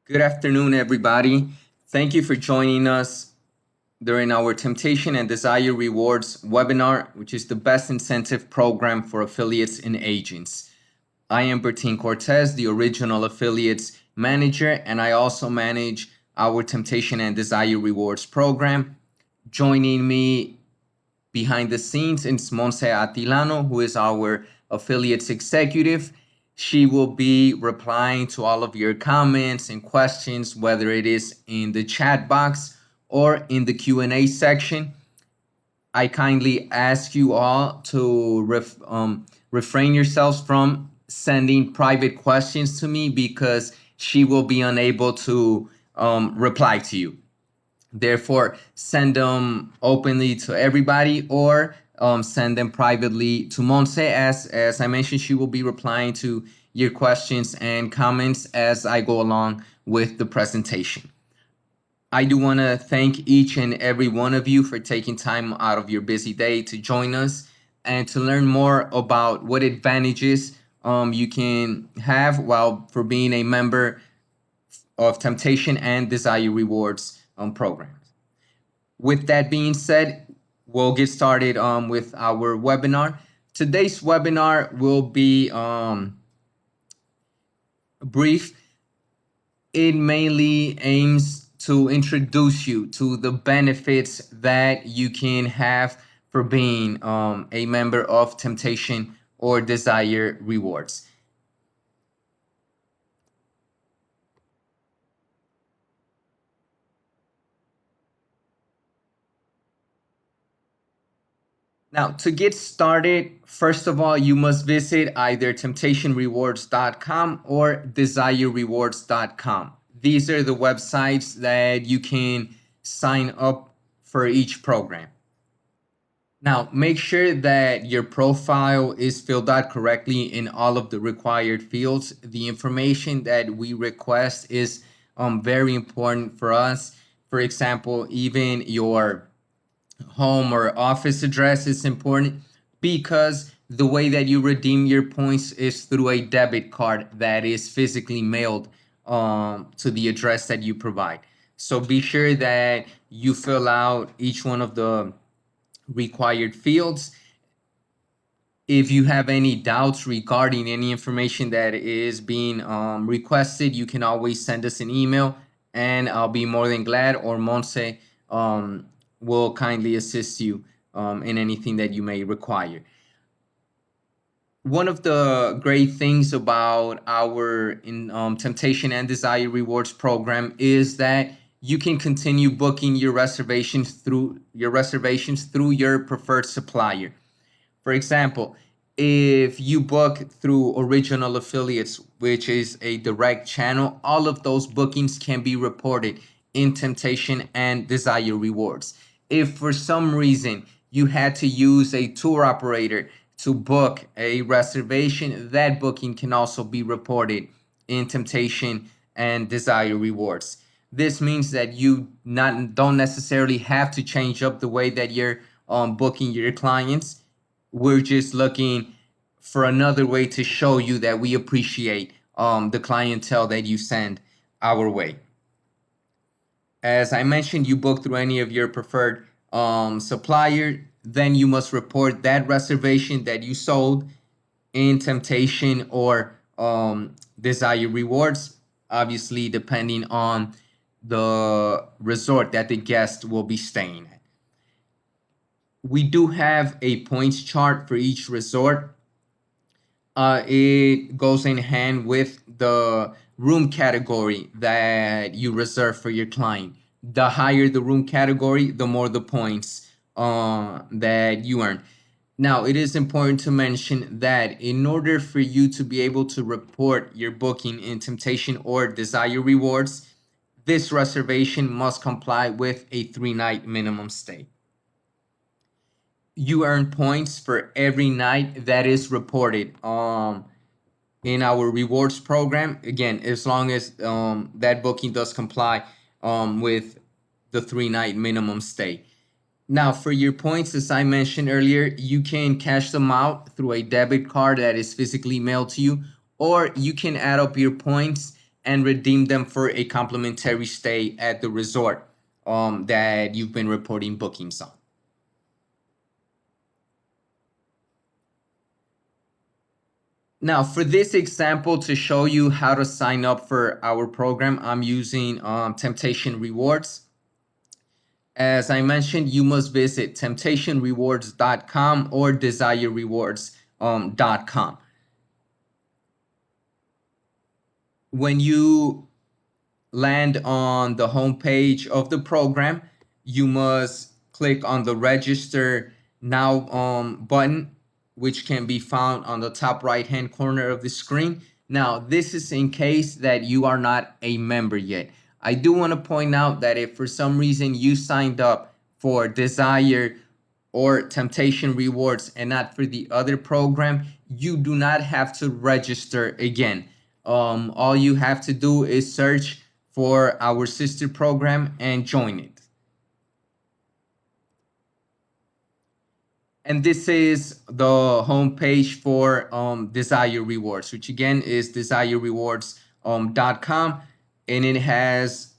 Good afternoon, everybody. Thank you for joining us during our Temptation and Desire Rewards webinar, which is the best incentive program for affiliates and agents. I am Bertin Cortez, the original affiliates manager, and I also manage our Temptation and Desire Rewards program. Joining me behind the scenes is Monse Atilano, who is our affiliates executive. She will be replying to all of your comments and questions, whether it is in the chat box or in the Q&A section. I kindly ask you all to refrain yourselves from sending private questions to me because she will be unable to reply to you. Therefore, send them openly to everybody or send them privately to Monse. As I mentioned, she will be replying to your questions and comments as I go along with the presentation. I do want to thank each and every one of you for taking time out of your busy day to join us and to learn more about what advantages you can have while for being a member of Temptation and Desire Rewards programs. With that being said, we'll get started with our webinar. Today's webinar will be brief. It mainly aims to introduce you to the benefits that you can have for being a member of Temptation or Desire Rewards. Now, to get started, first of all, you must visit either temptationrewards.com or desirerewards.com. These are the websites that you can sign up for each program. Now, make sure that your profile is filled out correctly in all of the required fields. The information that we request is very important for us. For example, even your home or office address is important because the way that you redeem your points is through a debit card that is physically mailed to the address that you provide. So be sure that you fill out each one of the required fields. If you have any doubts regarding any information that is being requested, you can always send us an email and I'll be more than glad, or Monse will kindly assist you in anything that you may require. One of the great things about our Temptation and Desire Rewards program is that you can continue booking your reservations through your preferred supplier. For example, if you book through Original Affiliates, which is a direct channel, all of those bookings can be reported in Temptation and Desire Rewards. If for some reason you had to use a tour operator to book a reservation, that booking can also be reported in Temptation and Desire Rewards. This means that you don't necessarily have to change up the way that you're booking your clients. We're just looking for another way to show you that we appreciate the clientele that you send our way. As I mentioned, you book through any of your preferred supplier, then you must report that reservation that you sold in Temptation or Desire Rewards, obviously depending on the resort that the guest will be staying at. We do have a points chart for each resort. It goes in hand with the room category that you reserve for your client. The higher the room category, the more the points that you earn. Now, it is important to mention that in order for you to be able to report your booking in Temptation or Desire Rewards, this reservation must comply with a 3-night minimum stay. You earn points for every night that is reported in our rewards program. Again, as long as that booking does comply with the 3-night minimum stay. Now, for your points, as I mentioned earlier, you can cash them out through a debit card that is physically mailed to you, or you can add up your points and redeem them for a complimentary stay at the resort that you've been reporting bookings on. Now, for this example, to show you how to sign up for our program, I'm using Temptation Rewards. As I mentioned, you must visit temptationrewards.com or desirerewards.com. When you land on the home page of the program, you must click on the Register Now button, which can be found on the top right hand corner of the screen. Now, this is in case that you are not a member yet. I do want to point out that if for some reason you signed up for Desire or Temptation Rewards and not for the other program, you do not have to register again. All you have to do is search for our sister program and join it. And this is the homepage for Desire Rewards, which again is desirerewards.com, and it has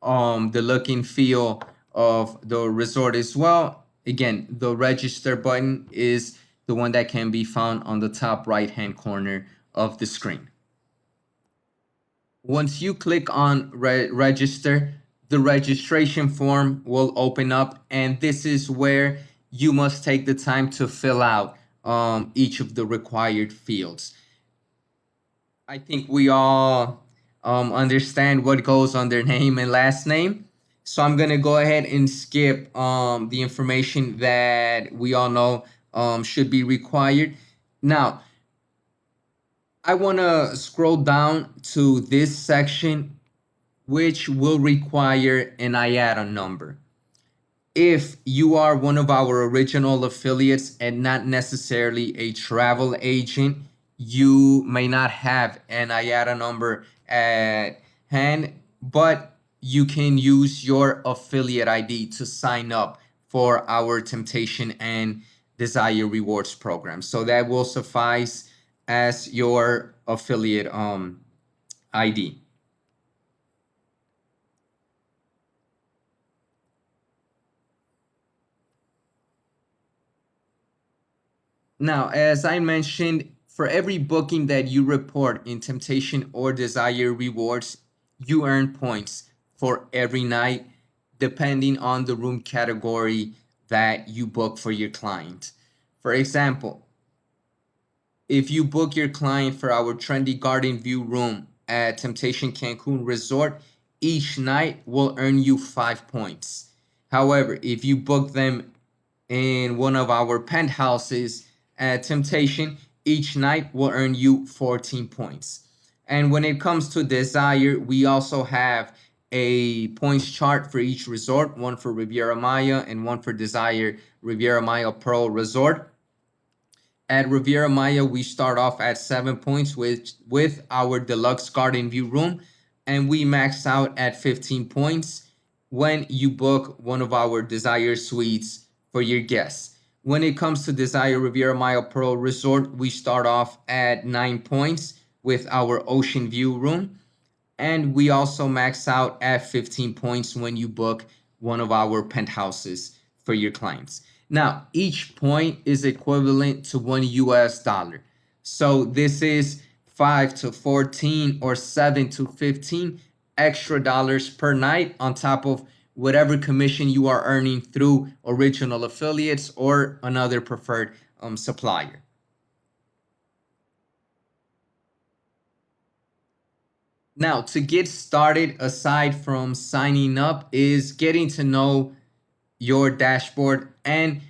the look and feel of the resort as well. Again, the register button is the one that can be found on the top right hand corner of the screen. Once you click on register, the registration form will open up, and this is where you must take the time to fill out each of the required fields. I think we all understand what goes under name and last name. So I'm going to go ahead and skip the information that we all know should be required. Now, I want to scroll down to this section, which will require an IATA number. If you are one of our original affiliates and not necessarily a travel agent, you may not have an IATA number at hand, but you can use your affiliate ID to sign up for our Temptation and Desire Rewards program. So that will suffice as your affiliate ID. Now, as I mentioned, for every booking that you report in Temptation or Desire Rewards, you earn points for every night, depending on the room category that you book for your client. For example, if you book your client for our trendy garden view room at Temptation Cancun Resort, each night will earn you 5 points. However, if you book them in one of our penthouses at Temptation, each night will earn you 14 points. And when it comes to Desire, we also have a points chart for each resort, one for Riviera Maya and one for Desire Riviera Maya Pearl Resort. At Riviera Maya, we start off at 7 points with our deluxe garden view room, and we max out at 15 points when you book one of our Desire suites for your guests. When it comes to Desire Riviera Maya Pearl Resort, we start off at 9 points with our ocean view room, and we also max out at 15 points when you book one of our penthouses for your clients. Now, each point is equivalent to $1. So this is 5 to 14 or 7 to 15 extra dollars per night on top of whatever commission you are earning through original affiliates or another preferred supplier. Now, to get started, aside from signing up, is getting to know your dashboard. And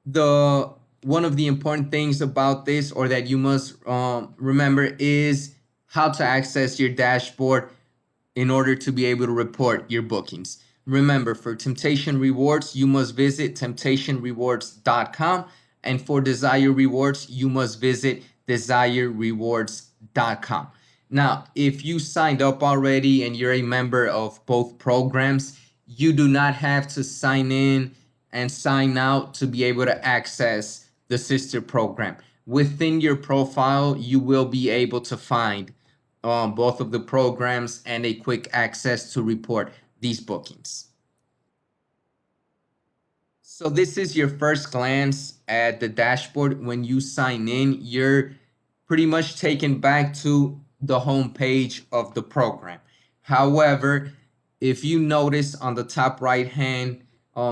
the one of the important things about this, or that you must remember, is how to access your dashboard in order to be able to report your bookings. Remember, for Temptation Rewards, you must visit temptationrewards.com, and for Desire Rewards, you must visit desirerewards.com. Now, if you signed up already and you're a member of both programs, you do not have to sign in and sign out to be able to access the sister program. Within your profile, you will be able to find both of the programs and a quick access to report these bookings. So this is your first glance at the dashboard. When you sign in, you're pretty much taken back to the home page of the program. However, if you notice on the top right hand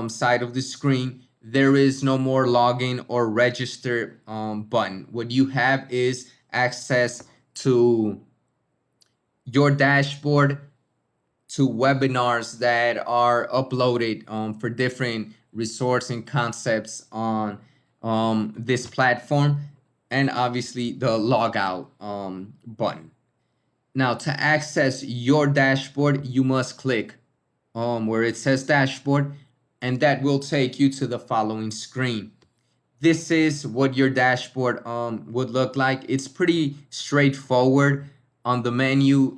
side of the screen, there is no more login or register button. What you have is access to your dashboard, to webinars that are uploaded for different resources and concepts on this platform, and obviously the logout button. Now, to access your dashboard, you must click where it says dashboard, and that will take you to the following screen. This is what your dashboard would look like. It's pretty straightforward. On the menu,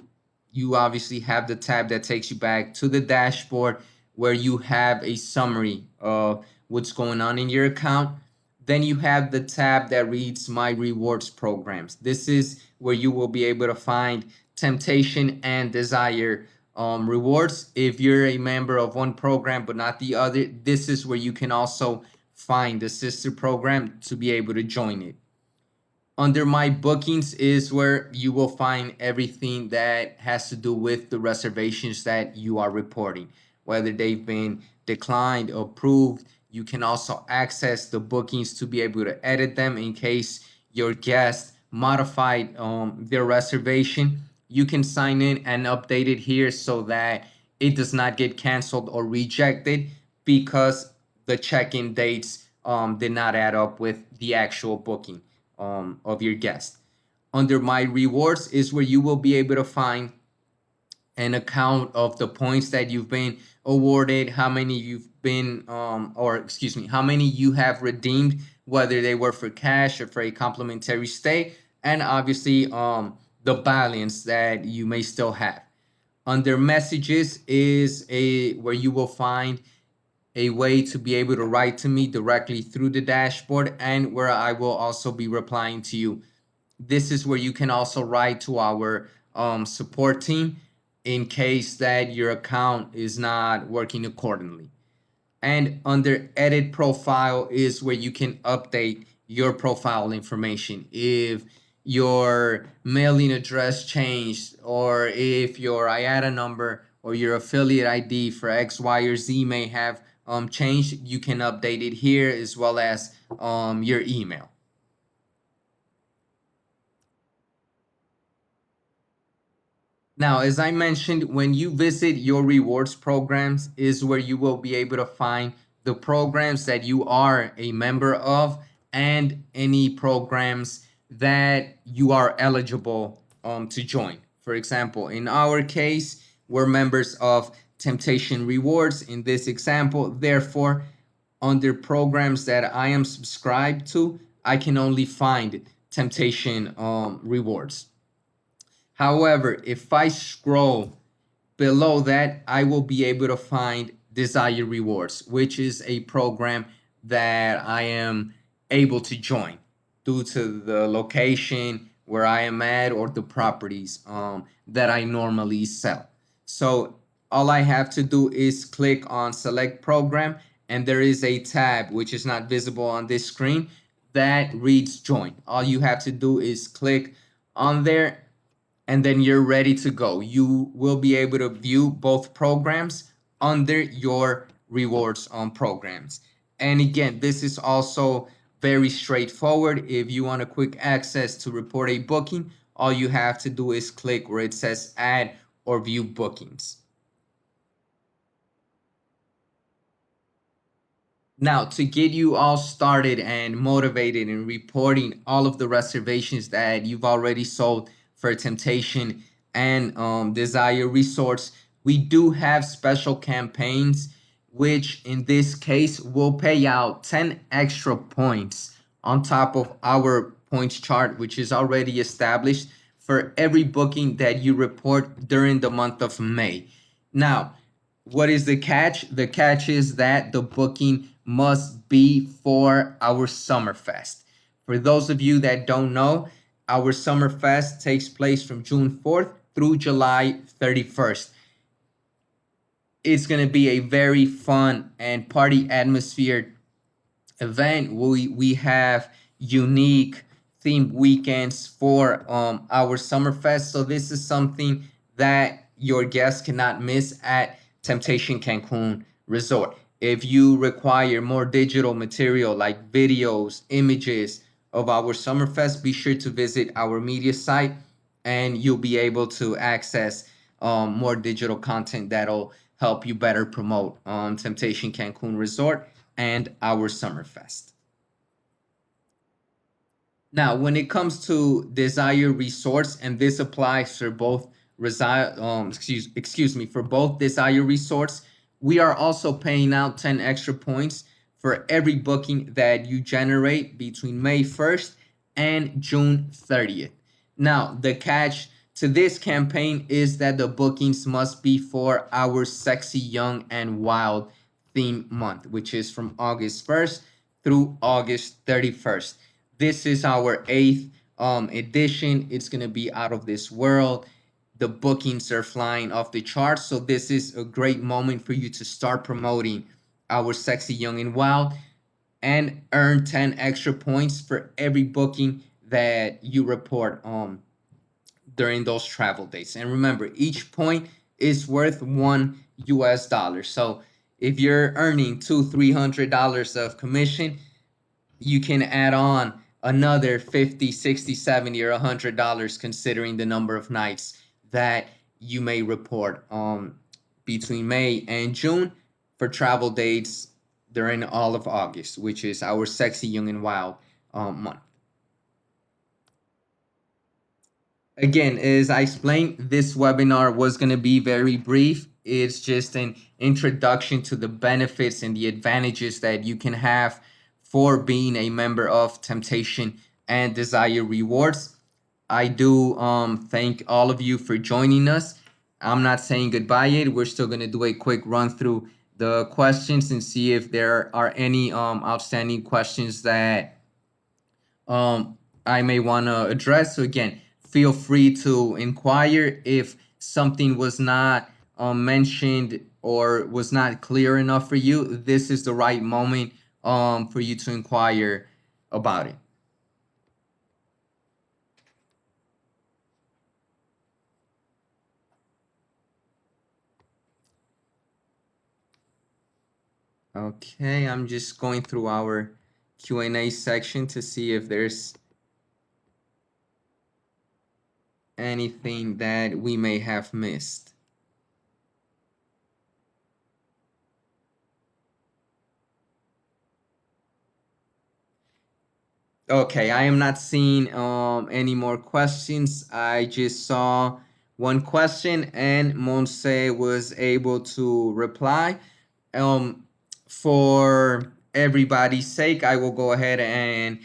you obviously have the tab that takes you back to the dashboard where you have a summary of what's going on in your account. Then you have the tab that reads My Rewards Programs. This is where you will be able to find Temptation and Desire rewards. If you're a member of one program but not the other, this is where you can also find the sister program to be able to join it. Under My Bookings is where you will find everything that has to do with the reservations that you are reporting, whether they've been declined, approved. You can also access the bookings to be able to edit them in case your guest modified their reservation. You can sign in and update it here so that it does not get canceled or rejected because the check-in dates did not add up with the actual booking of your guest. Under My Rewards is where you will be able to find an account of the points that you've been awarded, how many you've been, or excuse me, how many you have redeemed, whether they were for cash or for a complimentary stay, and obviously the balance that you may still have. Under Messages is a where you will find a way to be able to write to me directly through the dashboard, and where I will also be replying to you. This is where you can also write to our support team in case that your account is not working accordingly. And under Edit Profile is where you can update your profile information. If your mailing address changed, or if your IATA number or your affiliate ID for X, Y, or Z may have changed, you can update it here, as well as your email. Now, as I mentioned, when you visit your rewards programs is where you will be able to find the programs that you are a member of and any programs that you are eligible to join. For example, in our case, we're members of Temptation Rewards in this example. Therefore, under programs that I am subscribed to, I can only find Temptation Rewards. However, if I scroll below that, I will be able to find Desire Rewards, which is a program that I am able to join due to the location where I am at or the properties that I normally sell. So all I have to do is click on Select Program, and there is a tab which is not visible on this screen that reads Join. All you have to do is click on there, and then you're ready to go. You will be able to view both programs under your rewards on programs. And again, this is also very straightforward. If you want a quick access to report a booking, all you have to do is click where it says add or view bookings. Now, to get you all started and motivated in reporting all of the reservations that you've already sold for Temptation and Desire Resorts, we do have special campaigns, which in this case will pay out 10 extra points on top of our points chart, which is already established for every booking that you report during the month of May. Now, what is the catch? The catch is that the booking must be for our Summerfest. For those of you that don't know, Our Summer Fest takes place from June 4th through July 31st. It's going to be a very fun and party atmosphere event. We have unique themed weekends for our Summerfest. So this is something that your guests cannot miss at Temptation Cancun Resort. If you require more digital material like videos, images of our Summerfest, be sure to visit our media site and you'll be able to access more digital content that'll help you better promote Temptation Cancun Resort and our Summerfest. Now, when it comes to Desire Resorts, and this applies for both excuse me, for both Desire Resorts, we are also paying out 10 extra points for every booking that you generate between May 1st and June 30th. Now, the catch to this campaign is that the bookings must be for our Sexy Young and Wild theme month, which is from August 1st through August 31st. This is our eighth edition. It's going to be out of this world. The bookings are flying off the charts. So this is a great moment for you to start promoting our Sexy Young and Wild and earn 10 extra points for every booking that you report during those travel dates. And remember, each point is worth $1. So if you're earning $300 of commission, you can add on another 50, 60, 70, or $100 considering the number of nights that you may report between May and June for travel dates during all of August, which is our Sexy Young and Wild month. Again, as I explained, this webinar was going to be very brief. It's just an introduction to the benefits and the advantages that you can have for being a member of Temptation and Desire Rewards. I do thank all of you for joining us. I'm not saying goodbye yet. We're still going to do a quick run through the questions and see if there are any outstanding questions that I may want to address. So again, feel free to inquire if something was not mentioned or was not clear enough for you. This is the right moment for you to inquire about it. Okay, I'm just going through our Q&A section to see if there's anything that we may have missed. Okay, I am not seeing any more questions. I just saw one question and Monse was able to reply. Um, for everybody's sake, I will go ahead and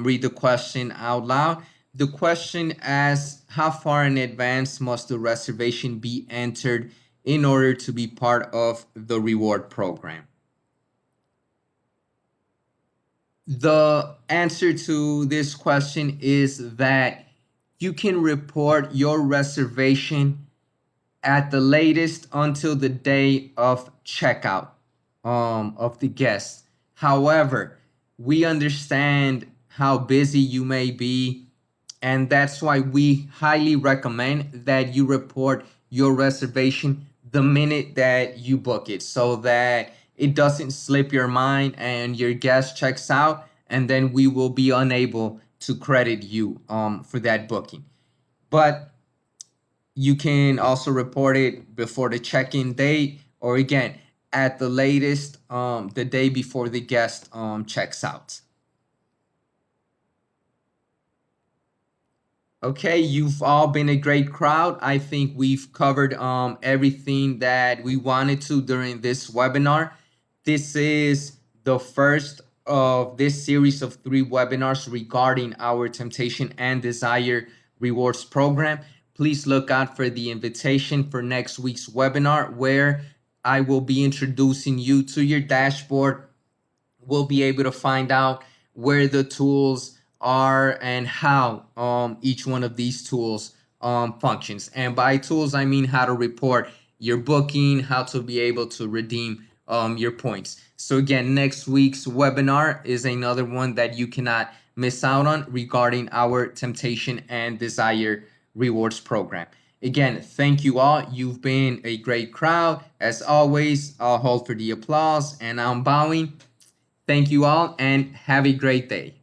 read the question out loud. The question asks, how far in advance must the reservation be entered in order to be part of the reward program? The answer to this question is that you can report your reservation at the latest until the day of checkout of the guest. However, we understand how busy you may be, and that's why we highly recommend that you report your reservation the minute that you book it so that it doesn't slip your mind and your guest checks out, and then we will be unable to credit you for that booking. But you can also report it before the check-in date, or again, at the latest, the day before the guest checks out. Okay, you've all been a great crowd. I think we've covered everything that we wanted to during this webinar. This is the first of this series of 3 webinars regarding our Temptation and Desire Rewards program. Please look out for the invitation for next week's webinar where I will be introducing you to your dashboard. We'll be able to find out where the tools are and how each one of these tools functions. And by tools, I mean how to report your booking, how to be able to redeem your points. So again, next week's webinar is another one that you cannot miss out on regarding our Temptation and Desire Rewards program. Again, thank you all. You've been a great crowd. As always, I'll hold for the applause and I'm bowing. Thank you all and have a great day.